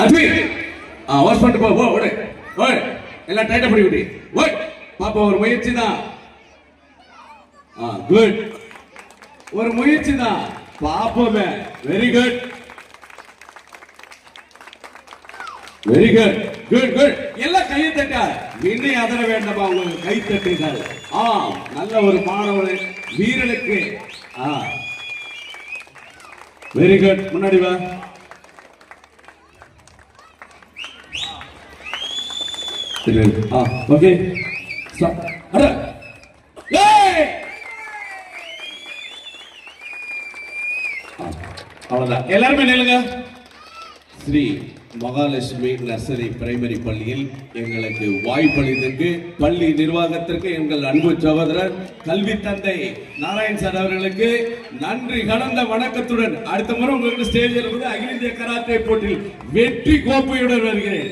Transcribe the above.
அஜி wash பண்ணிட்டு போ ஓடு ஓய் எல்லாம் டைட்டா பண்ணி விடு ஓய் பாப்பா ஒரு முயற்சி தான் குட் ஒரு முயற்சி தான் பாப்போமே very good very good good good எல்லாம் கையை தட்டா இன்னும் அதர வேண்டாமா உங்களுக்கு கை தட்டுங்கள் நல்ல ஒரு மாணவன் வீரனுக்கு வெரி குட் முன்னாடி வா ஓகே அவ்வளவுதான் எல்லாருமே நில்லுங்க ஸ்ரீ மகாலட்சுமி நர்சரி பிரைமரி பள்ளியில் எங்களுக்கு வாய்ப்பளித்ததற்கு பள்ளி நிர்வாகத்திற்கு எங்கள் அன்பு சகோதரர் கல்வி தந்தை நாராயண் சார் அவர்களுக்கு நன்றி கலந்த வணக்கத்துடன் அடுத்த முறை உங்களுக்கு ஸ்டேஜில் இருந்து அகில இந்திய கராத்தே போட்டியில் வெற்றி கோப்பையுடன் வருகிறேன்.